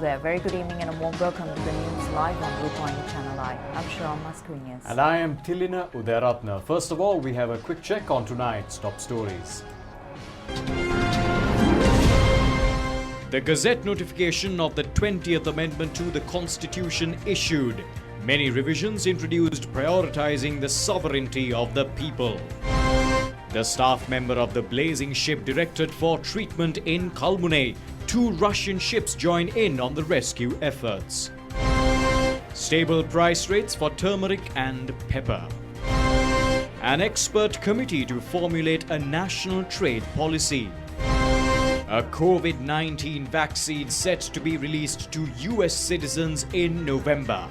there, very good evening and a warm welcome to the news live on Rupavahini Channel I. I'm Sharon Mascarenhas. And I am Tilina Udayaratna. First of all, we have a quick check on tonight's top stories. The Gazette notification of the 20th Amendment to the Constitution issued. Many revisions introduced prioritizing the sovereignty of the people. The staff member of the blazing ship directed for treatment in Kalmune. 2 Russian ships join in on the rescue efforts. Stable price rates for turmeric and pepper. An expert committee to formulate a national trade policy. A COVID-19 vaccine set to be released to US citizens in November.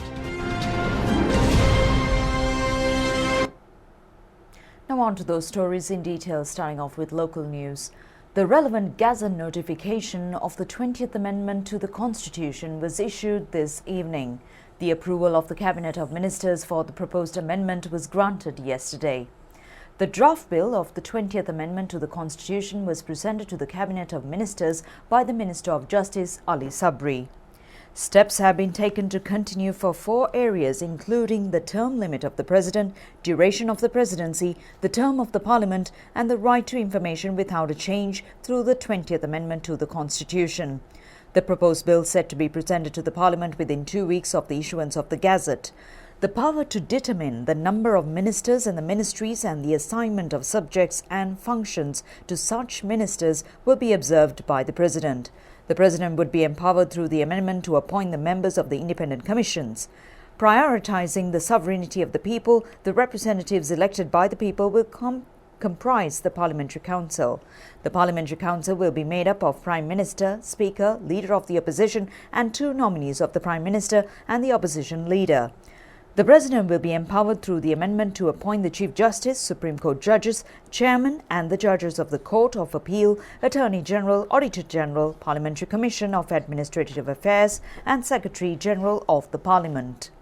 Now on to those stories in detail, starting off with local news. The relevant Gazette notification of the 20th Amendment to the Constitution was issued this evening. The approval of the Cabinet of Ministers for the proposed amendment was granted yesterday. The draft bill of the 20th Amendment to the Constitution was presented to the Cabinet of Ministers by the Minister of Justice, Ali Sabri. Steps have been taken to continue for 4 areas, including the term limit of the President, duration of the Presidency, the term of the Parliament and the right to information without a change through the 20th Amendment to the Constitution. The proposed bill is set to be presented to the Parliament within 2 weeks of the issuance of the Gazette. The power to determine the number of ministers in the ministries and the assignment of subjects and functions to such ministers will be observed by the President. The President would be empowered through the amendment to appoint the members of the independent commissions. Prioritizing the sovereignty of the people, the representatives elected by the people will comprise the Parliamentary Council. The Parliamentary Council will be made up of Prime Minister, Speaker, Leader of the Opposition and 2 nominees of the Prime Minister and the Opposition Leader. The President will be empowered through the amendment to appoint the Chief Justice, Supreme Court judges, Chairman and the judges of the Court of Appeal, Attorney General, Auditor General, Parliamentary Commission of Administrative Affairs and Secretary General of the Parliament.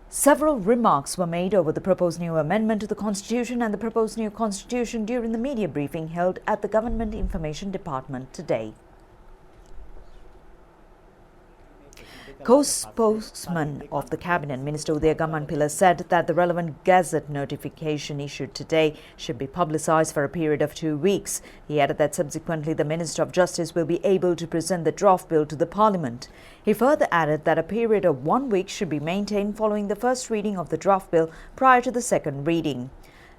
Several remarks were made over the proposed new amendment to the Constitution and the proposed new Constitution during the media briefing held at the Government Information Department today. Co-spokesman of the Cabinet, Minister Udaya Gammanpilla, said that the relevant Gazette notification issued today should be publicised for a period of 2 weeks. He added that subsequently the Minister of Justice will be able to present the draft bill to the Parliament. He further added that a period of 1 week should be maintained following the first reading of the draft bill prior to the second reading.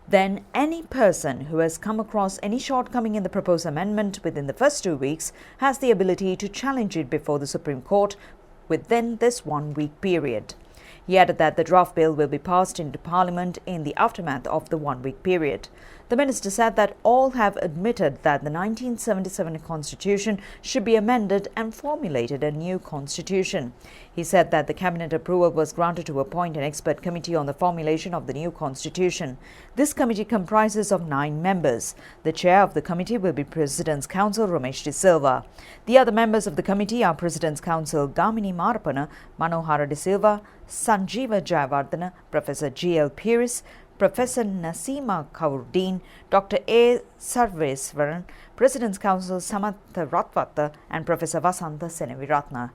Then any person who has come across any shortcoming in the proposed amendment within the first 2 weeks has the ability to challenge it before the Supreme Court within this 1 week period. He added that the draft bill will be passed into Parliament in the aftermath of the 1 week period. The minister said that all have admitted that the 1977 Constitution should be amended and formulated a new Constitution. He said that the Cabinet approval was granted to appoint an expert committee on the formulation of the new Constitution. This committee comprises of 9 members. The chair of the committee will be President's Counsel Ramesh De Silva. The other members of the committee are President's Counsel Gamini Marapana, Manohara De Silva, Sanjeeva Jayawardena, Professor G.L. Pierce, Professor Nasima Kaurdeen, Dr. A. Sarveswaran, President's Counsel Samatha Ratwata and Professor Vasanta Seneviratna.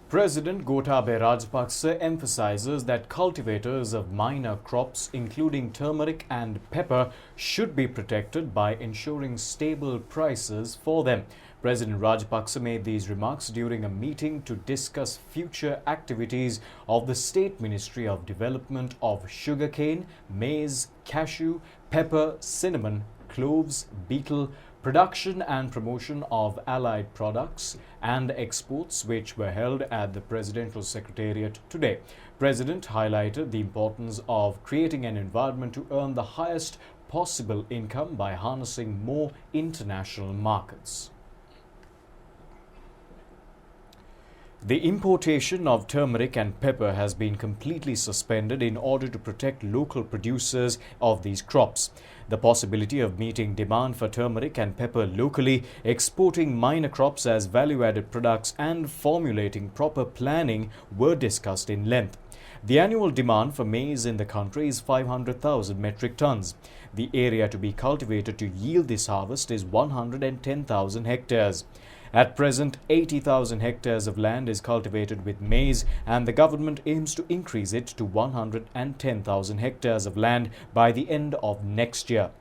President Gotabaya Rajapaksa emphasizes that cultivators of minor crops including turmeric and pepper should be protected by ensuring stable prices for them. President Rajapaksa made these remarks during a meeting to discuss future activities of the State Ministry of Development of Sugarcane, Maize, Cashew, Pepper, Cinnamon, Cloves, Betel, Production and Promotion of Allied Products and Exports, which were held at the Presidential Secretariat today. President highlighted the importance of creating an environment to earn the highest possible income by harnessing more international markets. The importation of turmeric and pepper has been completely suspended in order to protect local producers of these crops. The possibility of meeting demand for turmeric and pepper locally, exporting minor crops as value-added products and formulating proper planning were discussed in length. The annual demand for maize in the country is 500,000 metric tons. The area to be cultivated to yield this harvest is 110,000 hectares. At present, 80,000 hectares of land is cultivated with maize, and the government aims to increase it to 110,000 hectares of land by the end of next year.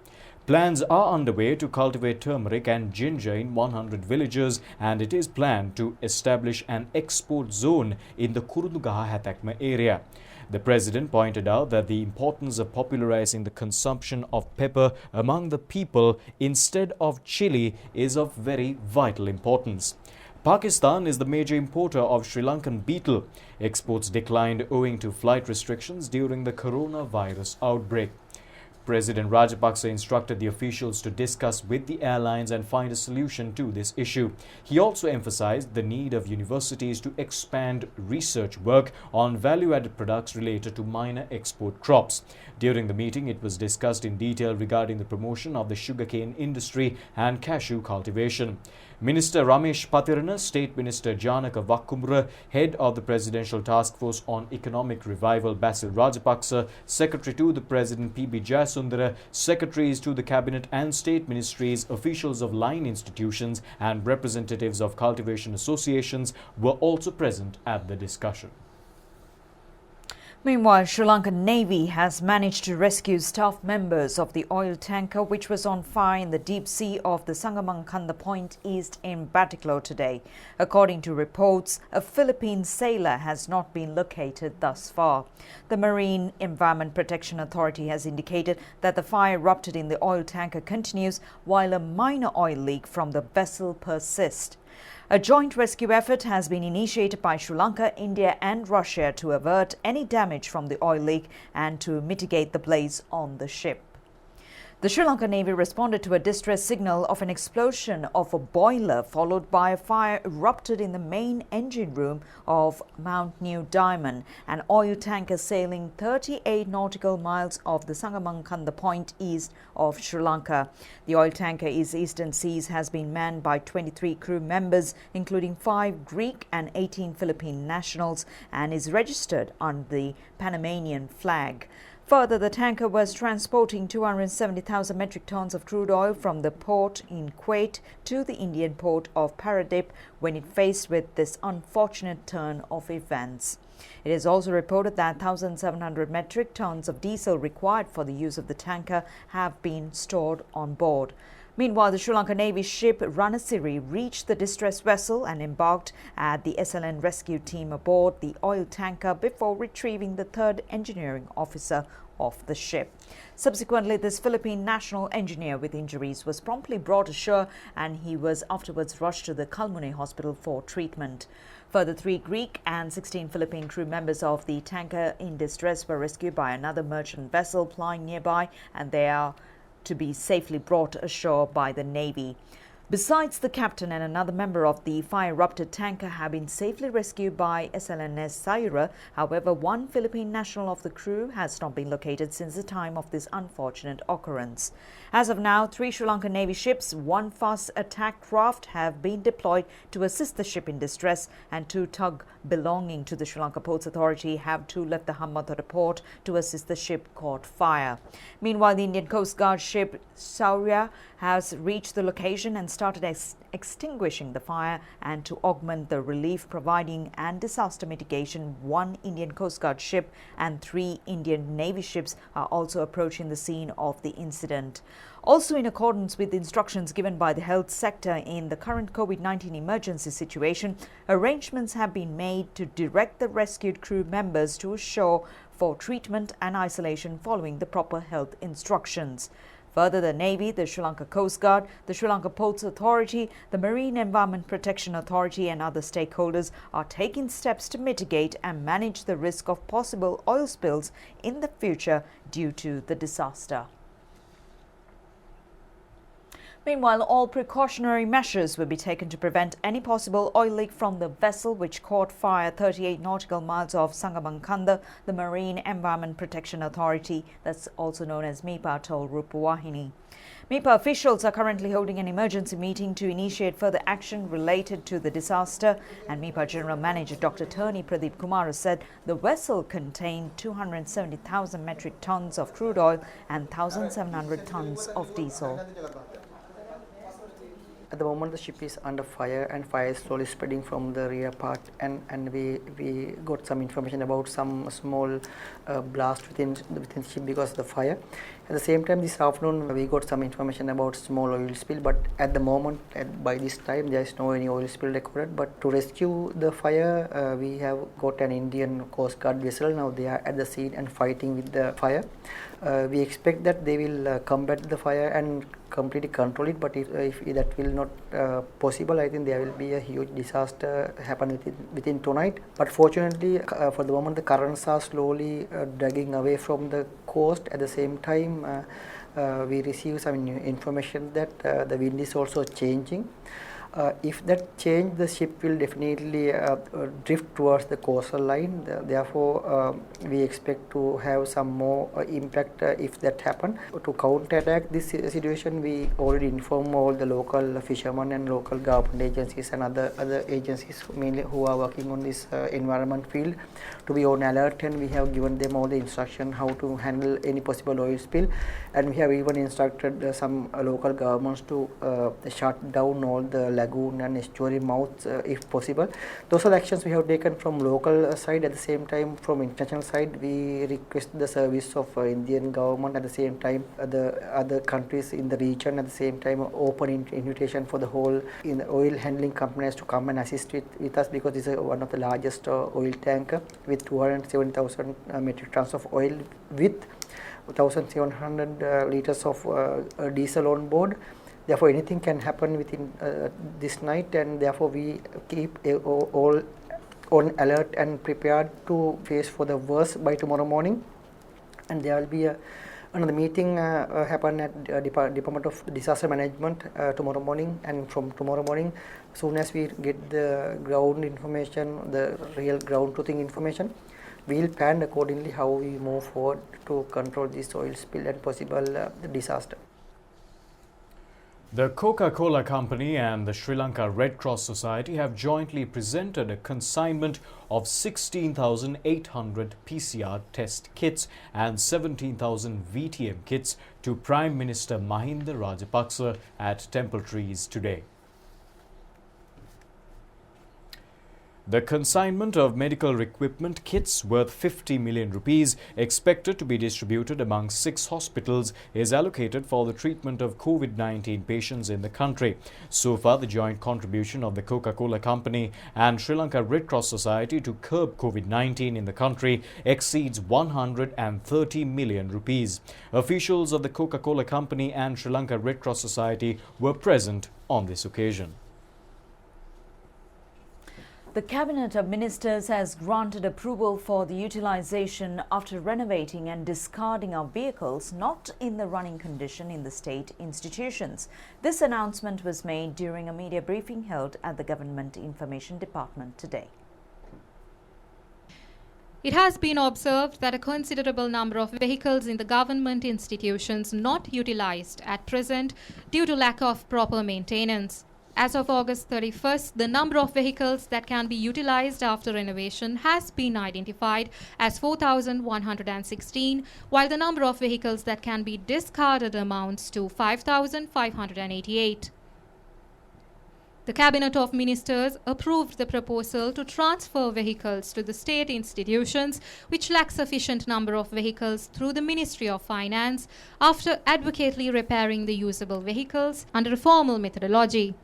Plans are underway to cultivate turmeric and ginger in 100 villages, and it is planned to establish an export zone in the Kurundugaha-Hatakma area. The president pointed out that the importance of popularizing the consumption of pepper among the people instead of chili is of very vital importance. Pakistan is the major importer of Sri Lankan betel. Exports declined owing to flight restrictions during the coronavirus outbreak. President Rajapaksa instructed the officials to discuss with the airlines and find a solution to this issue. He also emphasized the need of universities to expand research work on value-added products related to minor export crops. During the meeting, it was discussed in detail regarding the promotion of the sugarcane industry and cashew cultivation. Minister Ramesh Patirana, State Minister Janaka Vakkumra, Head of the Presidential Task Force on Economic Revival Basil Rajapaksa, Secretary to the President P.B. Jayasundara, Secretaries to the Cabinet and State Ministries, officials of line institutions and representatives of cultivation associations were also present at the discussion. Meanwhile, Sri Lankan Navy has managed to rescue staff members of the oil tanker which was on fire in the deep sea of the Sangamangkanda Point East in Batticaloa today. According to reports, a Philippine sailor has not been located thus far. The Marine Environment Protection Authority has indicated that the fire erupted in the oil tanker continues while a minor oil leak from the vessel persists. A joint rescue effort has been initiated by Sri Lanka, India and Russia to avert any damage from the oil leak and to mitigate the blaze on the ship. The Sri Lankan Navy responded to a distress signal of an explosion of a boiler followed by a fire erupted in the main engine room of Mount New Diamond, an oil tanker sailing 38 nautical miles off the Sangamangkanda Point east of Sri Lanka. The oil tanker Eastern Seas has been manned by 23 crew members, including 5 Greek and 18 Philippine nationals, and is registered under the Panamanian flag. Further, the tanker was transporting 270,000 metric tons of crude oil from the port in Kuwait to the Indian port of Paradip when it faced with this unfortunate turn of events. It is also reported that 1,700 metric tons of diesel required for the use of the tanker have been stored on board. Meanwhile, the Sri Lankan Navy ship Ranasiri reached the distressed vessel and embarked at the SLN rescue team aboard the oil tanker before retrieving the third engineering officer of the ship. Subsequently, this Philippine national engineer with injuries was promptly brought ashore and he was afterwards rushed to the Kalmune hospital for treatment. Further, 3 Greek and 16 Philippine crew members of the tanker in distress were rescued by another merchant vessel plying nearby, and they are to be safely brought ashore by the Navy. Besides, the captain and another member of the fire-erupted tanker have been safely rescued by SLNS Sayura. However, one Philippine national of the crew has not been located since the time of this unfortunate occurrence. As of now, 3 Sri Lankan Navy ships, 1 fast attack craft have been deployed to assist the ship in distress, and 2 tug belonging to the Sri Lanka Ports Authority have too left the Hambantota port to assist the ship caught fire. Meanwhile, the Indian Coast Guard ship Saurya has reached the location and started extinguishing the fire, and to augment the relief providing and disaster mitigation, 1 Indian Coast Guard ship and 3 Indian Navy ships are also approaching the scene of the incident. Also, in accordance with the instructions given by the health sector in the current COVID-19 emergency situation, arrangements have been made to direct the rescued crew members to shore for treatment and isolation following the proper health instructions. Further, the Navy, the Sri Lanka Coast Guard, the Sri Lanka Ports Authority, the Marine Environment Protection Authority and other stakeholders are taking steps to mitigate and manage the risk of possible oil spills in the future due to the disaster. Meanwhile, all precautionary measures will be taken to prevent any possible oil leak from the vessel which caught fire 38 nautical miles off Sangamankanda, the Marine Environment Protection Authority, that's also known as MIPA, told Rupavahini. MIPA officials are currently holding an emergency meeting to initiate further action related to the disaster, and MIPA General Manager Dr. Turney Pradeep Kumar said the vessel contained 270,000 metric tons of crude oil and 1,700 tons of diesel. At the moment, the ship is under fire, and fire is slowly spreading from the rear part, and we got some information about some small blast within the ship because of the fire. At the same time, this afternoon we got some information about small oil spill, but at the moment, by this time, there is no any oil spill recorded. But to rescue the fire, we have got an Indian Coast Guard vessel. Now they are at the scene and fighting with the fire. We expect that they will combat the fire and completely control it, but if that will not possible, I think there will be a huge disaster happen within tonight. But fortunately, for the moment, the currents are slowly dragging away from the coast. At the same time, we receive some information that the wind is also changing. If that change, the ship will definitely drift towards the coastal line. Therefore, we expect to have some more impact if that happen. To counterattack this situation, we already inform all the local fishermen and local government agencies and other agencies mainly who are working on this environment field to be on alert, and we have given them all the instruction how to handle any possible oil spill, and we have even instructed some local governments to shut down all the lagoon and estuary mouths if possible. Those are the actions we have taken from local side. At the same time, from international side, we request the service of Indian government, at the same time the other countries in the region, at the same time open invitation for the whole in oil handling companies to come and assist with us, because this is one of the largest oil tanker with 207,000 metric tons of oil with 1,700 liters of diesel on board. Therefore, anything can happen within this night, and therefore we keep all on alert and prepared to face for the worst by tomorrow morning. And there will be another meeting happen at Department of Disaster Management tomorrow morning, and from tomorrow morning, as soon as we get the ground information, the real ground truthing information, we will plan accordingly how we move forward to control this oil spill and possible disaster. The Coca-Cola Company and the Sri Lanka Red Cross Society have jointly presented a consignment of 16,800 PCR test kits and 17,000 VTM kits to Prime Minister Mahinda Rajapaksa at Temple Trees today. The consignment of medical equipment kits worth 50 million rupees, expected to be distributed among 6 hospitals, is allocated for the treatment of COVID-19 patients in the country. So far, the joint contribution of the Coca-Cola Company and Sri Lanka Red Cross Society to curb COVID-19 in the country exceeds 130 million rupees. Officials of the Coca-Cola Company and Sri Lanka Red Cross Society were present on this occasion. The Cabinet of Ministers has granted approval for the utilisation after renovating and discarding of vehicles not in the running condition in the state institutions. This announcement was made during a media briefing held at the Government Information Department today. It has been observed that a considerable number of vehicles in the government institutions not utilised at present due to lack of proper maintenance. As of August 31st, the number of vehicles that can be utilized after renovation has been identified as 4,116, while the number of vehicles that can be discarded amounts to 5,588. The Cabinet of Ministers approved the proposal to transfer vehicles to the state institutions which lack sufficient number of vehicles through the Ministry of Finance after adequately repairing the usable vehicles under a formal methodology.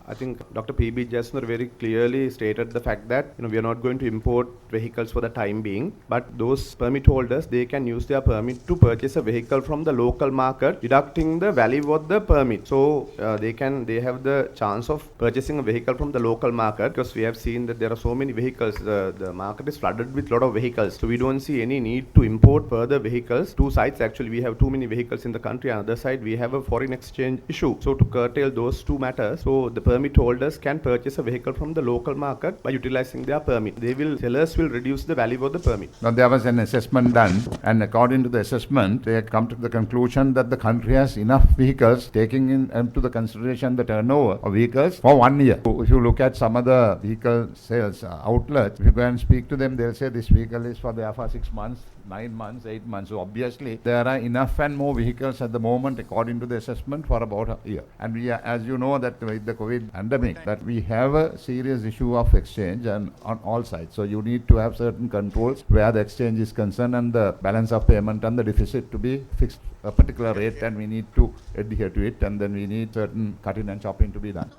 I think Dr. P.B. Jasner very clearly stated the fact that we are not going to import vehicles for the time being, but those permit holders, they can use their permit to purchase a vehicle from the local market, deducting the value of the permit. So they have the chance of purchasing a vehicle from the local market, because we have seen that there are so many vehicles. The market is flooded with a lot of vehicles, so we don't see any need to import further vehicles. Two sides actually, we have too many vehicles in the country. On the other side, we have a foreign exchange issue. So to curtail those two matters, so the permit holders can purchase a vehicle from the local market by utilizing their permit. Sellers will reduce the value of the permit. Now there was an assessment done, and according to the assessment, they had come to the conclusion that the country has enough vehicles, taking into the consideration the turnover of vehicles for 1 year. So if you look at some other vehicle sales outlets, if you go and speak to them, they'll say this vehicle is for 6 months, 9 months, 8 months. So obviously there are enough and more vehicles at the moment according to the assessment for about a year. And we are, as you know, that with the COVID pandemic, that we have a serious issue of exchange and on all sides. So you need to have certain controls where the exchange is concerned and the balance of payment and the deficit to be fixed a particular rate, and we need to adhere to it, and then we need certain cutting and chopping to be done.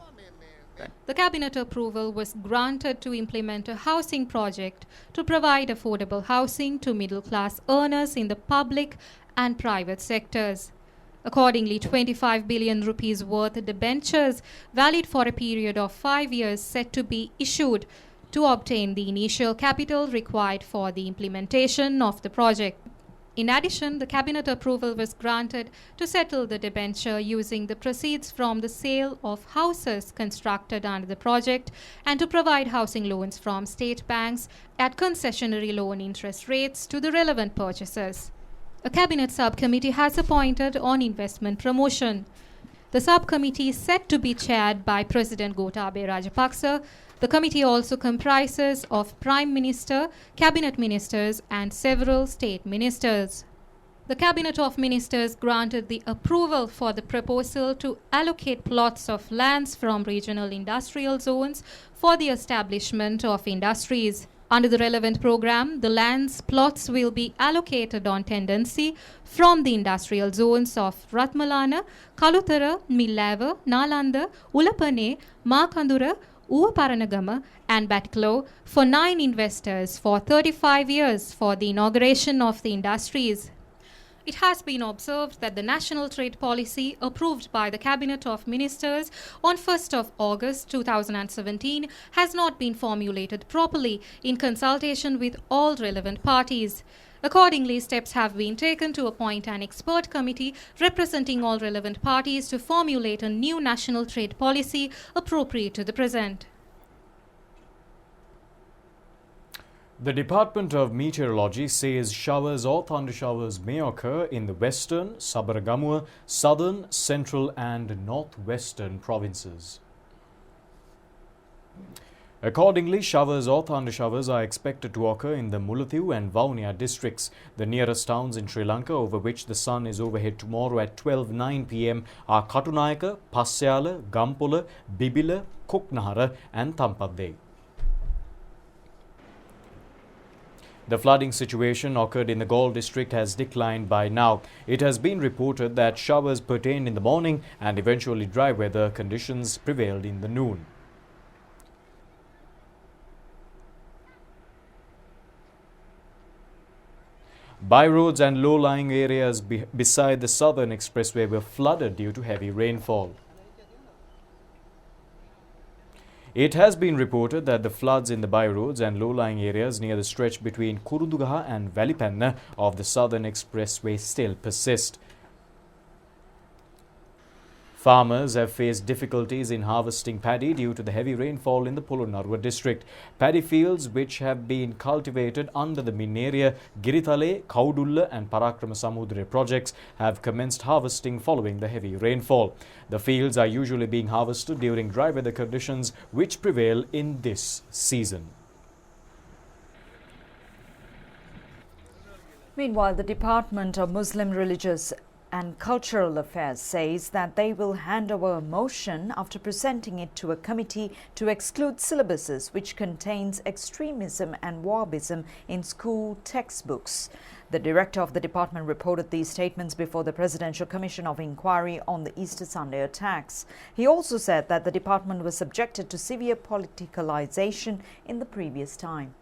The cabinet approval was granted to implement a housing project to provide affordable housing to middle-class earners in the public and private sectors. Accordingly, 25 billion rupees worth debentures valid for a period of 5 years set to be issued to obtain the initial capital required for the implementation of the project. In addition, the cabinet approval was granted to settle the debenture using the proceeds from the sale of houses constructed under the project and to provide housing loans from state banks at concessionary loan interest rates to the relevant purchasers. A cabinet subcommittee has appointed on investment promotion. The subcommittee is set to be chaired by President Gotabaya Rajapaksa. The committee also comprises of Prime Minister, Cabinet Ministers and several state ministers. The Cabinet of Ministers granted the approval for the proposal to allocate plots of lands from regional industrial zones for the establishment of industries. Under the relevant program, the lands plots will be allocated on tendency from the industrial zones of Ratmalana, Kalutara, Millava, Nalanda, Ulapane, Makandura, Uwaparanagama and Batiklo for 9 investors for 35 years for the inauguration of the industries. It has been observed that the National Trade Policy approved by the Cabinet of Ministers on 1st of August 2017 has not been formulated properly in consultation with all relevant parties. Accordingly, steps have been taken to appoint an expert committee representing all relevant parties to formulate a new national trade policy appropriate to the present. The Department of Meteorology says showers or thundershowers may occur in the western, Sabaragamuwa, southern, central and northwestern provinces. Accordingly, showers or thundershowers are expected to occur in the Mullaitivu and Vavuniya districts. The nearest towns in Sri Lanka over which the sun is overhead tomorrow at 12:09 p.m. are Katunayaka, Passayala, Gampola, Bibila, Koknahara and Thampadde. The flooding situation occurred in the Galle district has declined by now. It has been reported that showers pertained in the morning and eventually dry weather conditions prevailed in the noon. Byroads and low-lying areas beside the southern expressway were flooded due to heavy rainfall. It has been reported that the floods in the byroads and low-lying areas near the stretch between Kurudugaha and Valipanna of the southern expressway still persist. Farmers have faced difficulties in harvesting paddy due to the heavy rainfall in the Polonnaruwa district. Paddy fields which have been cultivated under the Minneria, Giritale, Kaudulla and Parakrama Samudra projects have commenced harvesting following the heavy rainfall. The fields are usually being harvested during dry weather conditions which prevail in this season. Meanwhile, the Department of Muslim Religious and Cultural Affairs says that they will hand over a motion after presenting it to a committee to exclude syllabuses which contains extremism and Wahhabism in school textbooks. The director of the department reported these statements before the Presidential Commission of Inquiry on the Easter Sunday attacks. He also said that the department was subjected to severe politicalization in the previous time.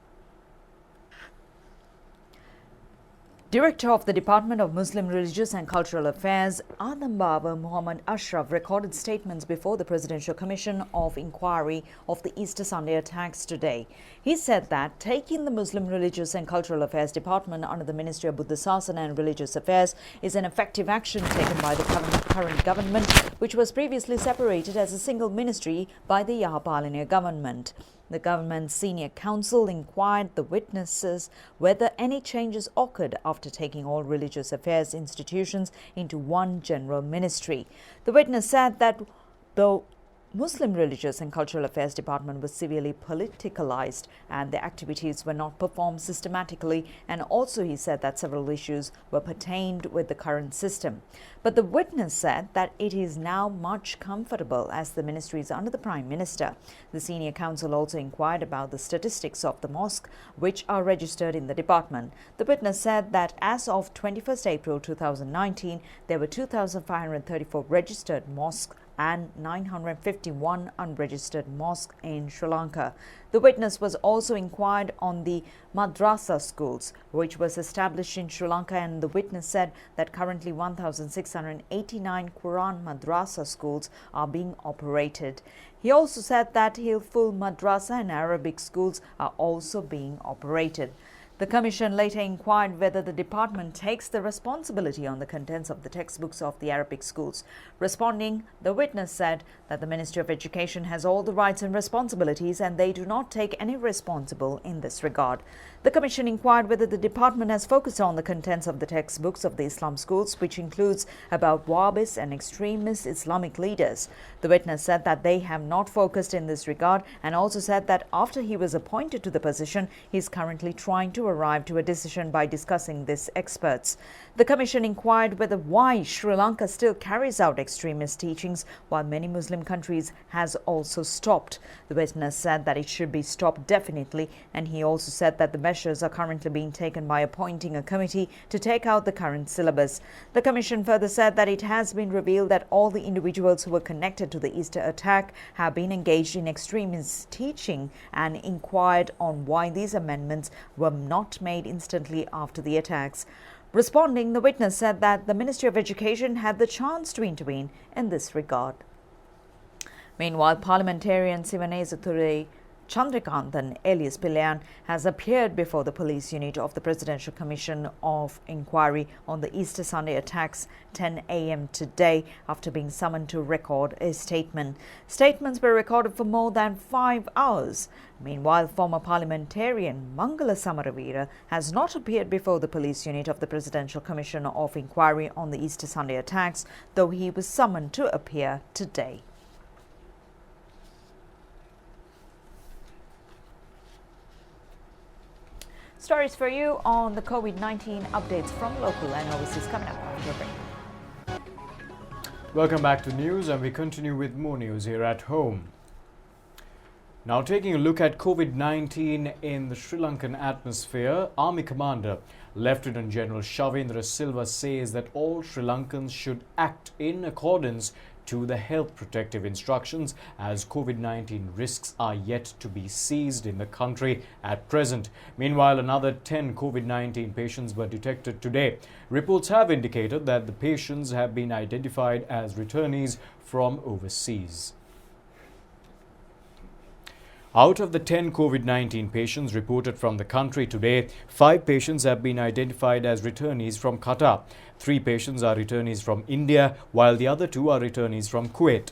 Director of the Department of Muslim Religious and Cultural Affairs, Adam Baba Muhammad Ashraf, recorded statements before the Presidential Commission of Inquiry of the Easter Sunday attacks today. He said that taking the Muslim Religious and Cultural Affairs Department under the Ministry of Buddha Sasana and Religious Affairs is an effective action taken by the current government, which was previously separated as a single ministry by the Yahapalaniya government. The government's senior counsel inquired the witnesses whether any changes occurred after taking all religious affairs institutions into one general ministry. The witness said that the Muslim Religious and Cultural Affairs Department was severely politicalized and the activities were not performed systematically, and also he said that several issues were pertained with the current system. But the witness said that it is now much comfortable as the ministry is under the Prime Minister. The senior counsel also inquired about the statistics of the mosque which are registered in the department. The witness said that as of 21st April 2019, there were 2,534 registered mosques and 951 unregistered mosques in Sri Lanka. The witness was also inquired on the madrasa schools, which was established in Sri Lanka, and the witness said that currently 1,689 Quran madrasa schools are being operated. He also said that Hilful Madrasa and Arabic schools are also being operated. The Commission later inquired whether the department takes the responsibility on the contents of the textbooks of the Arabic schools. Responding, the witness said that the Ministry of Education has all the rights and responsibilities and they do not take any responsible in this regard. The Commission inquired whether the department has focused on the contents of the textbooks of the Islam schools, which includes about Wahhabis and extremist Islamic leaders. The witness said that they have not focused in this regard and also said that after he was appointed to the position, he is currently trying to arrive to a decision by discussing this experts. The Commission inquired why Sri Lanka still carries out extremist teachings while many Muslim countries has also stopped. The witness said that it should be stopped definitely, and he also said that the measures are currently being taken by appointing a committee to take out the current syllabus. The Commission further said that it has been revealed that all the individuals who were connected to the Easter attack have been engaged in extremist teaching and inquired on why these amendments were not made instantly after the attacks. Responding, the witness said that the Ministry of Education had the chance to intervene in this regard. Meanwhile, parliamentarian Sivanezathurai Chandrakanthan alias Pillayan has appeared before the police unit of the Presidential Commission of Inquiry on the Easter Sunday attacks 10 a.m. today after being summoned to record a statement. Statements were recorded for more than 5 hours. Meanwhile, former parliamentarian Mangala Samaravira has not appeared before the police unit of the Presidential Commission of Inquiry on the Easter Sunday attacks, though he was summoned to appear today. Stories for you on the COVID-19 updates from local and overseas coming up after a break. Welcome back to news, and we continue with more news here at home. Now, taking a look at COVID-19 in the Sri Lankan atmosphere, Army Commander Lieutenant General Shavendra Silva says that all Sri Lankans should act in accordance to the health protective instructions as COVID-19 risks are yet to be seized in the country at present. Meanwhile, another 10 COVID-19 patients were detected today. Reports have indicated that the patients have been identified as returnees from overseas. Out of the 10 COVID-19 patients reported from the country today, 5 patients have been identified as returnees from Qatar. 3 patients are returnees from India, while the other 2 are returnees from Kuwait.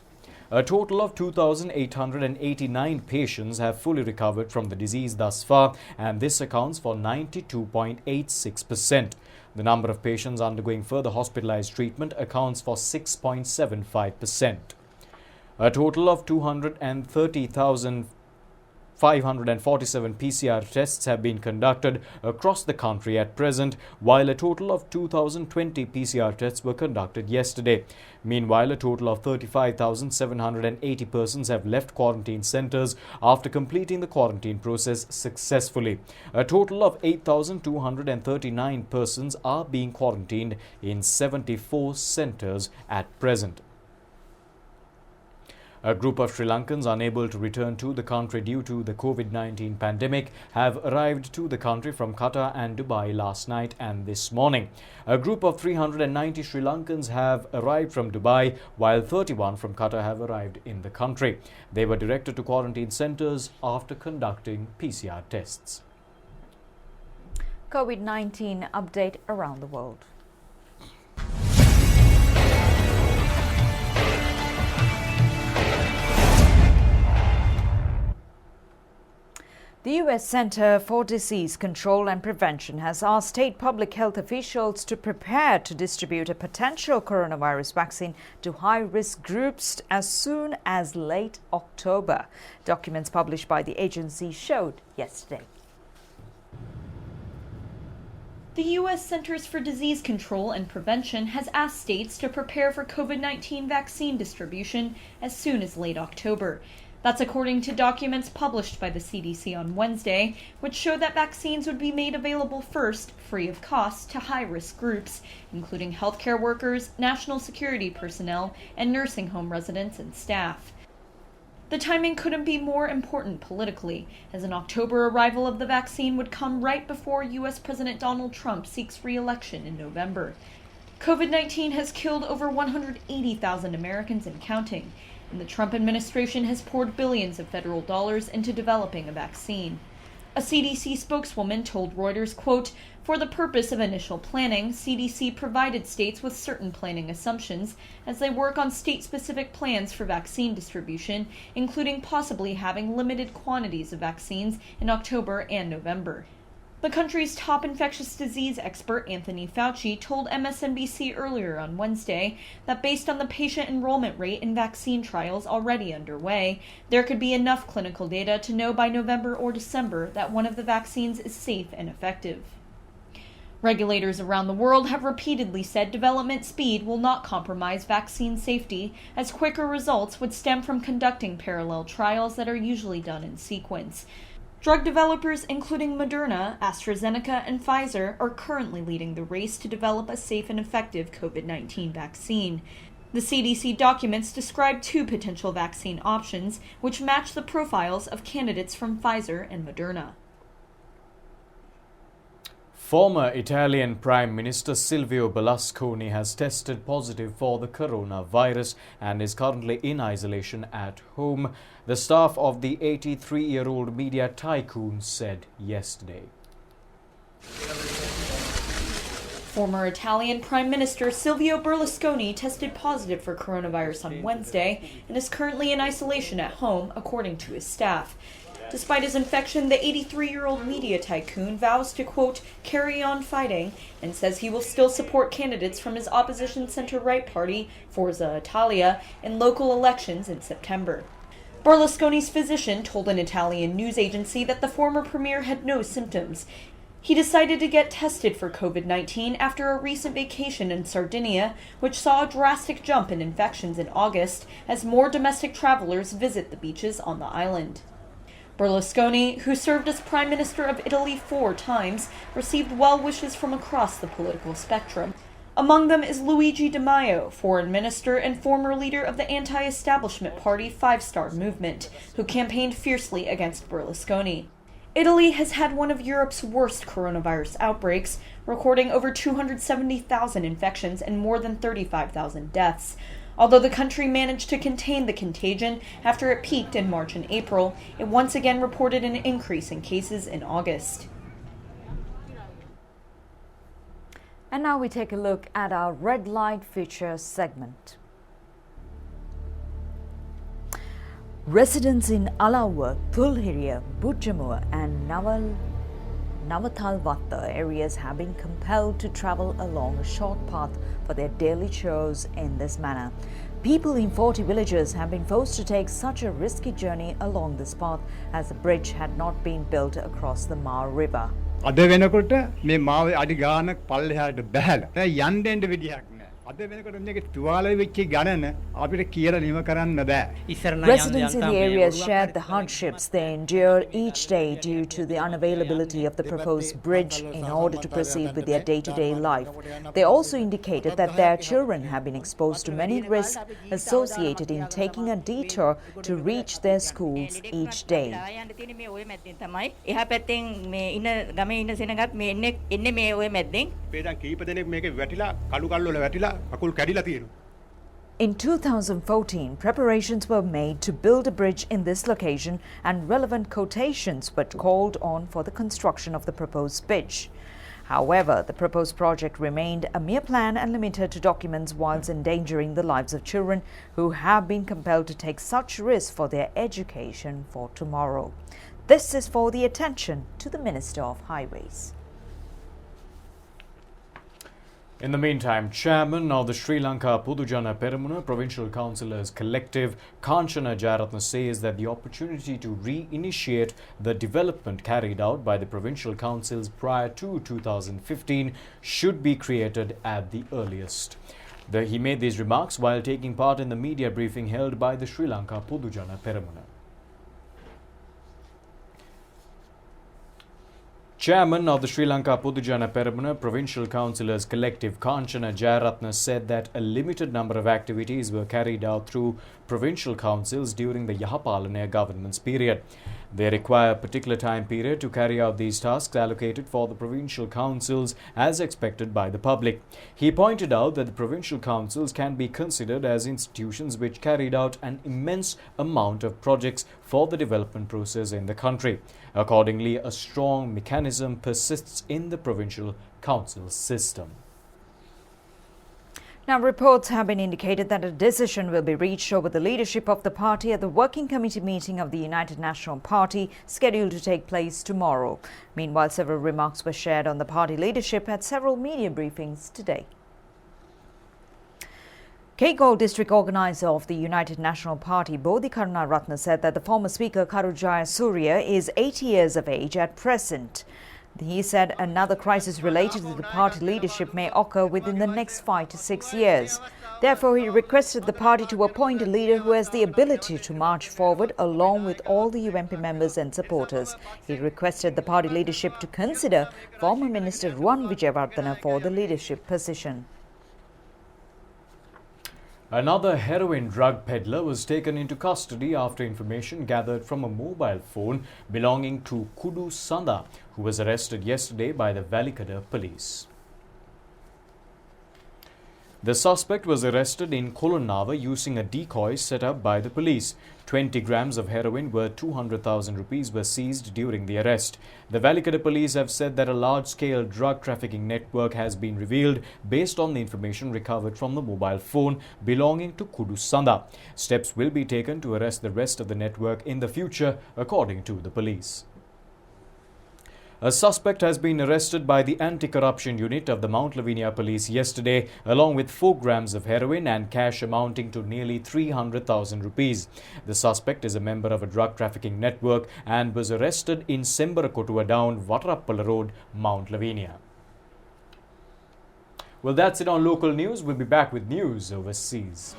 A total of 2,889 patients have fully recovered from the disease thus far, and this accounts for 92.86%. The number of patients undergoing further hospitalized treatment accounts for 6.75%. A total of 230,500 547 PCR tests have been conducted across the country at present, while a total of 2,020 PCR tests were conducted yesterday. Meanwhile, a total of 35,780 persons have left quarantine centres after completing the quarantine process successfully. A total of 8,239 persons are being quarantined in 74 centres at present. A group of Sri Lankans unable to return to the country due to the COVID-19 pandemic have arrived to the country from Qatar and Dubai last night and this morning. A group of 390 Sri Lankans have arrived from Dubai, while 31 from Qatar have arrived in the country. They were directed to quarantine centres after conducting PCR tests. COVID-19 update around the world. The U.S. Center for Disease Control and Prevention has asked state public health officials to prepare to distribute a potential coronavirus vaccine to high-risk groups as soon as late October. Documents published by the agency showed yesterday. The U.S. Centers for Disease Control and Prevention has asked states to prepare for COVID-19 vaccine distribution as soon as late October. That's according to documents published by the CDC on Wednesday, which show that vaccines would be made available first, free of cost, to high-risk groups, including healthcare workers, national security personnel, and nursing home residents and staff. The timing couldn't be more important politically, as an October arrival of the vaccine would come right before U.S. President Donald Trump seeks re-election in November. COVID-19 has killed over 180,000 Americans and counting, and the Trump administration has poured billions of federal dollars into developing a vaccine. A CDC spokeswoman told Reuters, quote, "For the purpose of initial planning, CDC provided states with certain planning assumptions as they work on state-specific plans for vaccine distribution, including possibly having limited quantities of vaccines in October and November." The country's top infectious disease expert, Anthony Fauci, told MSNBC earlier on Wednesday that based on the patient enrollment rate in vaccine trials already underway, there could be enough clinical data to know by November or December that one of the vaccines is safe and effective. Regulators around the world have repeatedly said development speed will not compromise vaccine safety, as quicker results would stem from conducting parallel trials that are usually done in sequence. Drug developers, including Moderna, AstraZeneca, and Pfizer, are currently leading the race to develop a safe and effective COVID-19 vaccine. The CDC documents describe two potential vaccine options, which match the profiles of candidates from Pfizer and Moderna. Former Italian Prime Minister Silvio Berlusconi has tested positive for the coronavirus and is currently in isolation at home, the staff of the 83-year-old media tycoon said yesterday. Former Italian Prime Minister Silvio Berlusconi tested positive for coronavirus on Wednesday and is currently in isolation at home, according to his staff. Despite his infection, the 83-year-old media tycoon vows to, quote, "carry on fighting," and says he will still support candidates from his opposition center-right party, Forza Italia, in local elections in September. Berlusconi's physician told an Italian news agency that the former premier had no symptoms. He decided to get tested for COVID-19 after a recent vacation in Sardinia, which saw a drastic jump in infections in August as more domestic travelers visit the beaches on the island. Berlusconi, who served as Prime Minister of Italy 4 times, received well wishes from across the political spectrum. Among them is Luigi Di Maio, foreign minister and former leader of the anti-establishment party Five Star Movement, who campaigned fiercely against Berlusconi. Italy has had one of Europe's worst coronavirus outbreaks, recording over 270,000 infections and more than 35,000 deaths. Although the country managed to contain the contagion after it peaked in March and April, it once again reported an increase in cases in August. And now we take a look at our Red Light Feature segment. Residents in Alawa, Pulhiriya, Bujamua and Navathalvatta areas have been compelled to travel along a short path for their daily chores in this manner. People in 40 villages have been forced to take such a risky journey along this path as the bridge had not been built across the Mar River. අද වෙනකොට මේ මාව අඩි ගානක් පල්ලෙහාට බහැලා. දැන් යන්න එන්න විදිහක් නැහැ. අද වෙනකොට මේක තුවාල වෙච්ච ගණන අපිට කියලා නිම කරන්න බෑ. Residents in the area shared the hardships they endure each day due to the unavailability of the proposed bridge in order to proceed with their day-to-day life. They also indicated that their children have been exposed to many risks associated in taking a detour to reach their schools each day. පේඩම් කීප දෙනෙක් මේකේ වැටිලා කළු කල්ල වල වැටිලා අකුල් කැඩිලා තියෙනවා. In 2014, preparations were made to build a bridge in this location and relevant quotations were called on for the construction of the proposed bridge. However, the proposed project remained a mere plan and limited to documents whilst endangering the lives of children who have been compelled to take such risks for their education for tomorrow. This is for the attention to the Minister of Highways. In the meantime, Chairman of the Sri Lanka Pudujana Peramuna Provincial Councillors Collective, Kanchana Jayaratne, says that the opportunity to re-initiate the development carried out by the provincial councils prior to 2015 should be created at the earliest. He made these remarks while taking part in the media briefing held by the Sri Lanka Pudujana Peramuna. Chairman of the Sri Lanka Pudujana Peramuna Provincial Councillors Collective, Kanchana Jayaratne, said that a limited number of activities were carried out through provincial councils during the Yahapalana government's period. They require a particular time period to carry out these tasks allocated for the provincial councils as expected by the public. He pointed out that the provincial councils can be considered as institutions which carried out an immense amount of projects for the development process in the country. Accordingly, a strong mechanism persists in the provincial council system. Now, reports have been indicated that a decision will be reached over the leadership of the party at the Working Committee meeting of the United National Party scheduled to take place tomorrow. Meanwhile, several remarks were shared on the party leadership at several media briefings today. Kegol district organizer of the United National Party, Bodhi Karunaratne, said that the former speaker Karujaya Surya is 80 years of age at present. He said another crisis related to the party leadership may occur within the next 5 to 6 years. Therefore, he requested the party to appoint a leader who has the ability to march forward along with all the UMP members and supporters. He requested the party leadership to consider former Minister Ruwan Wijewardena for the leadership position. Another heroin drug peddler was taken into custody after information gathered from a mobile phone belonging to Kudu Sanda, who was arrested yesterday by the Valikada police. The suspect was arrested in Kolonava using a decoy set up by the police. 20 grams of heroin worth 200,000 rupees were seized during the arrest. The Valikada police have said that a large-scale drug trafficking network has been revealed based on the information recovered from the mobile phone belonging to Kudu Sanda. Steps will be taken to arrest the rest of the network in the future, according to the police. A suspect has been arrested by the anti-corruption unit of the Mount Lavinia police yesterday, along with 4 grams of heroin and cash amounting to nearly 300,000 rupees. The suspect is a member of a drug trafficking network and was arrested in Sembarakotua down Watarappala Road, Mount Lavinia. Well, that's it on local news. We'll be back with news overseas.